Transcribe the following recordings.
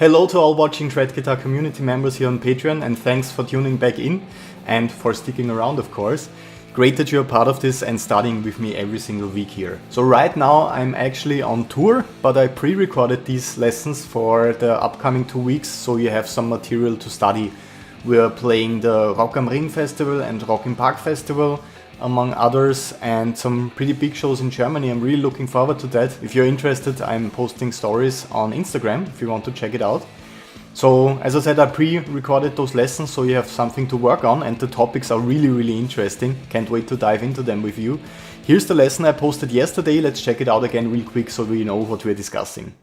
Hello to all watching Shred Guitar community members here on Patreon, and thanks for tuning back in and for sticking around, of course. Great that you're part of this and starting with me every single week here. So right now I'm actually on tour, but I pre-recorded these lessons for the upcoming 2 weeks, so you have some material to study. We're playing the Rock am Ring Festival and Rock im Park Festival, among others, and some pretty big shows in Germany. I'm really looking forward to that. If you're interested, I'm posting stories on Instagram if you want to check it out. So as I said, I pre-recorded those lessons so you have something to work on, and the topics are really interesting. Can't wait to dive into them with you. Here's the lesson I posted yesterday. Let's check it out again real quick so we know what we're discussing.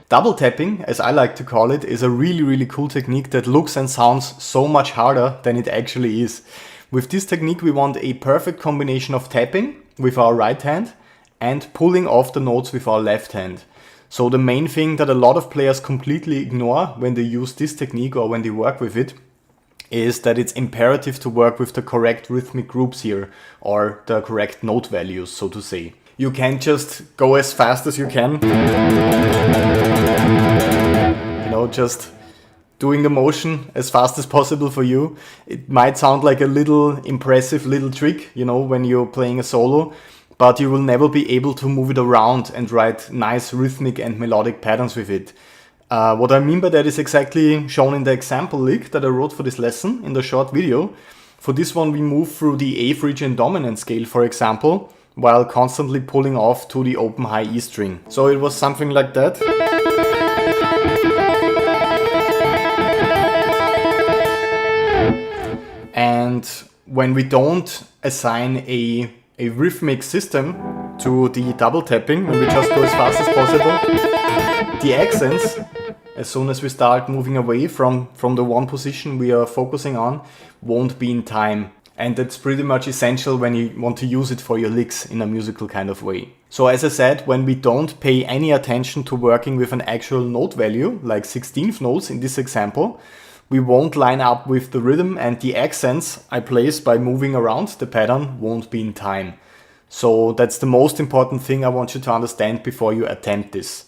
Double tapping, as I like to call it, is a really cool technique that looks and sounds so much harder than it actually is. With this technique we want a perfect combination of tapping with our right hand and pulling off the notes with our left hand. So the main thing that a lot of players completely ignore when they use this technique or when they work with it is that it's imperative to work with the correct rhythmic groups here, or the correct note values, so to say. You can't just go as fast as you can. You know, just doing the motion as fast as possible for you. It might sound like a little impressive little trick, you know, when you're playing a solo, but you will never be able to move it around and write nice rhythmic and melodic patterns with it. What I mean by that is exactly shown in the example lick that I wrote for this lesson in the short video. For this one we move through the A Phrygian dominant scale, for example, while constantly pulling off to the open high E string. So it was something like that. And when we don't assign a rhythmic system to the double tapping, when we just go as fast as possible, the accents, as soon as we start moving away from the one position we are focusing on, won't be in time. And that's pretty much essential when you want to use it for your licks in a musical kind of way. So as I said, when we don't pay any attention to working with an actual note value, like 16th notes in this example, we won't line up with the rhythm, and the accents I place by moving around the pattern won't be in time. So that's the most important thing I want you to understand before you attempt this.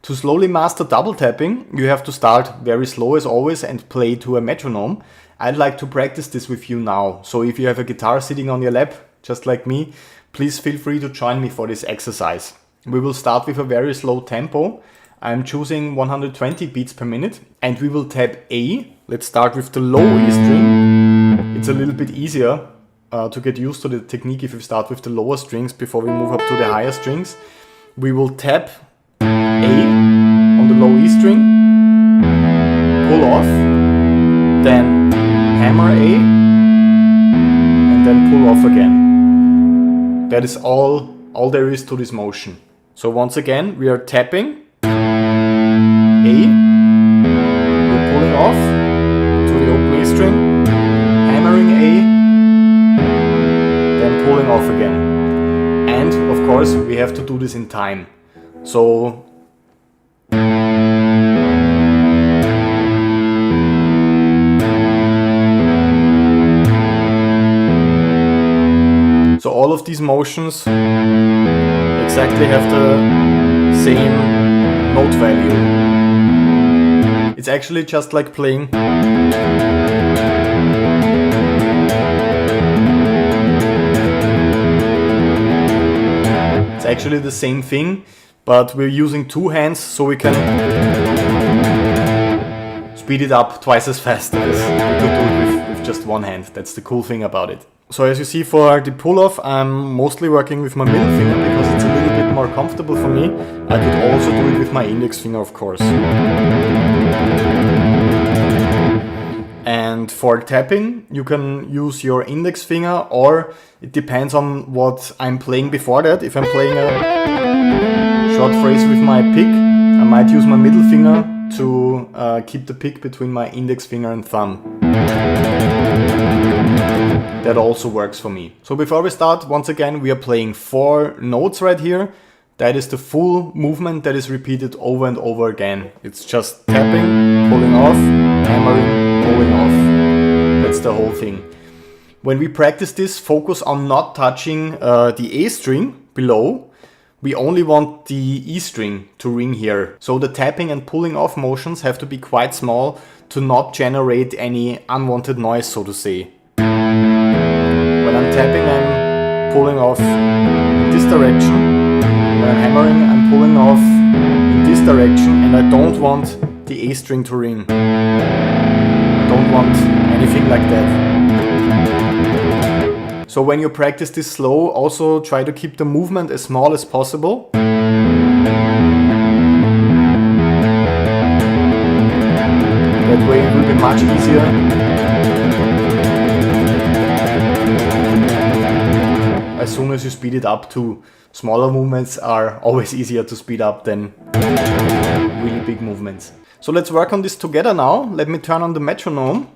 To slowly master double tapping, you have to start very slow as always and play to a metronome. I'd like to practice this with you now, so if you have a guitar sitting on your lap, just like me, please feel free to join me for this exercise. We will start with a very slow tempo. I'm choosing 120 beats per minute, and we will tap A. Let's start with the low E string. It's a little bit easier to get used to the technique if we start with the lower strings before we move up to the higher strings. We will tap A on the low E string, pull off, then hammer A, and then pull off again. That is all there is to this motion. So once again, we are tapping A, we're pulling off to the open A string, hammering A, then pulling off again. And of course, we have to do this in time. So all of these motions exactly have the same note value. It's actually just like playing. It's actually the same thing, but we're using two hands so we can speed it up twice as fast as we could do it with just one hand. That's the cool thing about it. So as you see, for the pull-off, I'm mostly working with my middle finger because it's a little bit more comfortable for me. I could also do it with my index finger, of course. And for tapping, you can use your index finger, or it depends on what I'm playing before that. If I'm playing a short phrase with my pick, I might use my middle finger to keep the pick between my index finger and thumb. that also works for me. So before we start, once again, we are playing 4 notes right here. That is the full movement that is repeated over and over again. It's just tapping, pulling off, hammering, pulling off. That's the whole thing. When we practice this, focus on not touching the A string below. We only want the E string to ring here. So the tapping and pulling off motions have to be quite small to not generate any unwanted noise, so to say. When I'm tapping, I'm pulling off in this direction. When I'm hammering, I'm pulling off in this direction, and I don't want the A string to ring. I don't want anything like that. So when you practice this slow, also try to keep the movement as small as possible. That way it will be much easier. As soon as you speed it up to smaller movements are always easier to speed up than really big movements. So let's work on this together now. Let me turn on the metronome.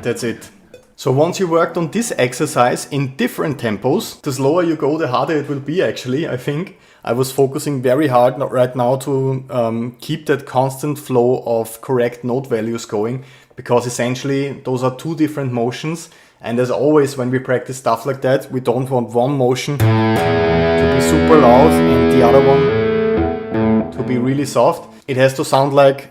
That's it. So once you worked on this exercise in different tempos, the slower you go, the harder it will be actually, I think. I was focusing very hard right now to keep that constant flow of correct note values going, because essentially those are 2 different motions, and as always when we practice stuff like that, we don't want one motion to be super loud and the other one to be really soft. It has to sound like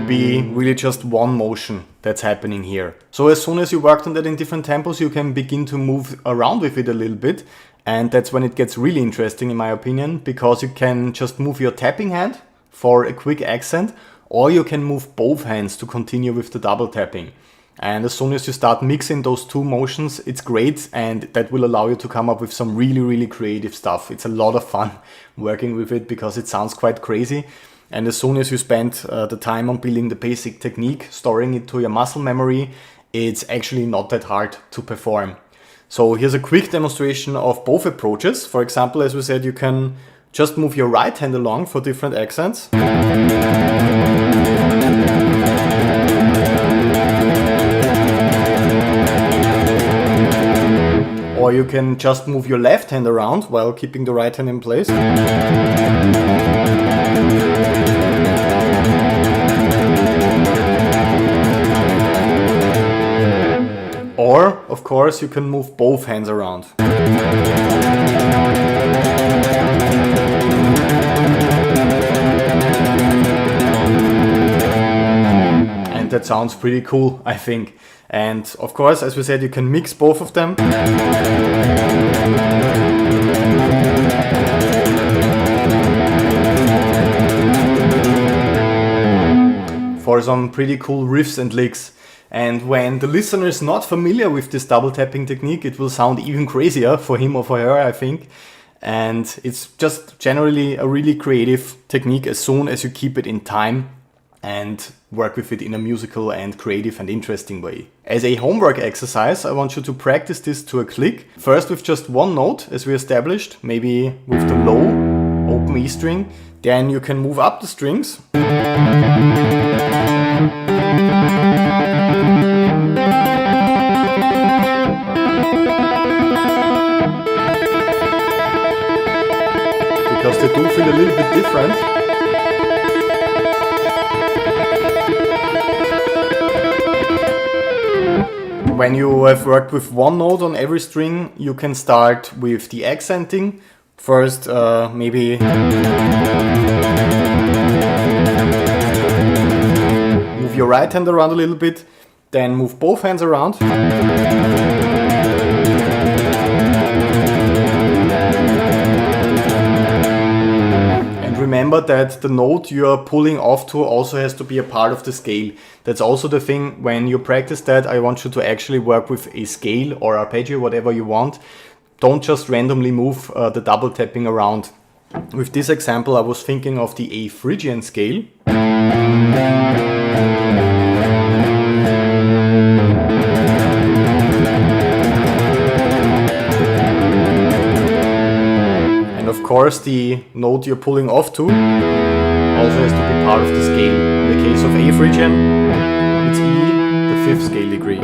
be really just one motion that's happening here. So as soon as you worked on that in different tempos, you can begin to move around with it a little bit, and that's when it gets really interesting in my opinion, because you can just move your tapping hand for a quick accent, or you can move both hands to continue with the double tapping. And as soon as you start mixing those 2 motions, it's great, and that will allow you to come up with some really creative stuff. It's a lot of fun working with it because it sounds quite crazy. And as soon as you spend the time on building the basic technique, storing it to your muscle memory, it's actually not that hard to perform. So here's a quick demonstration of both approaches. For example, as we said, you can just move your right hand along for different accents. Or you can just move your left hand around while keeping the right hand in place. Or, of course, you can move both hands around. And that sounds pretty cool, I think. And of course, as we said, you can mix both of them. For some pretty cool riffs and licks. And when the listener is not familiar with this double tapping technique, it will sound even crazier for him or for her, I think. And it's just generally a really creative technique as soon as you keep it in time and work with it in a musical and creative and interesting way. As a homework exercise, I want you to practice this to a click. First with just one note, as we established, maybe with the low open E string. Then you can move up the strings. because they do feel a little bit different. When you have worked with one note on every string, you can start with the accenting. First, maybe move your right hand around a little bit, then move both hands around. And remember that the note you are pulling off to also has to be a part of the scale. That's also the thing, when you practice that, I want you to actually work with a scale or arpeggio, whatever you want. Don't just randomly move the double tapping around. With this example, I was thinking of the A Phrygian scale. And of course, the note you're pulling off to also has to be part of the scale. In the case of A Phrygian, it's E, the 5th scale degree.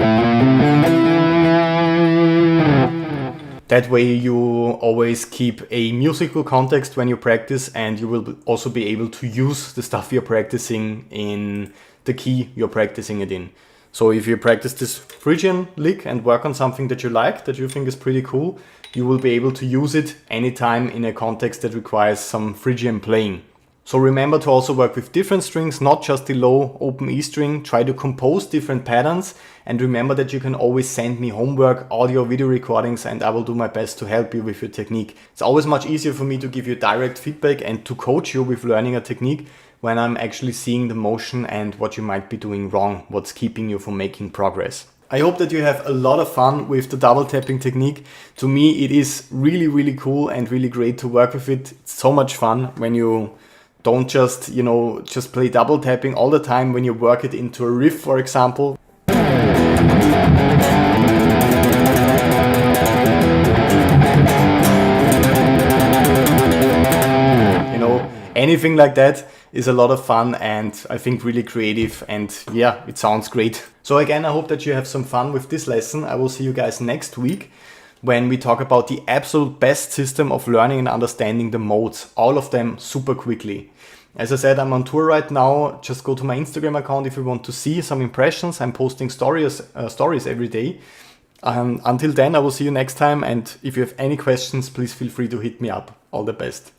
That way you always keep a musical context when you practice, and you will also be able to use the stuff you're practicing in the key you're practicing it in. So if you practice this Phrygian lick and work on something that you like, that you think is pretty cool, you will be able to use it anytime in a context that requires some Phrygian playing. So remember to also work with different strings, not just the low open E string. Try to compose different patterns, and remember that you can always send me homework, audio, video recordings, and I will do my best to help you with your technique. It's always much easier for me to give you direct feedback and to coach you with learning a technique when I'm actually seeing the motion and what you might be doing wrong, what's keeping you from making progress. I hope that you have a lot of fun with the double tapping technique. To me, it is really, really cool and really great to work with it. It's so much fun when you don't just, just play double tapping all the time, when you work it into a riff, for example. Anything like that is a lot of fun and I think really creative, and yeah, it sounds great. So again, I hope that you have some fun with this lesson. I will see you guys next week when we talk about the absolute best system of learning and understanding the modes, all of them super quickly. As I said, I'm on tour right now. Just go to my Instagram account if you want to see some impressions. I'm posting stories every day. Until then, I will see you next time, and if you have any questions, please feel free to hit me up. All the best.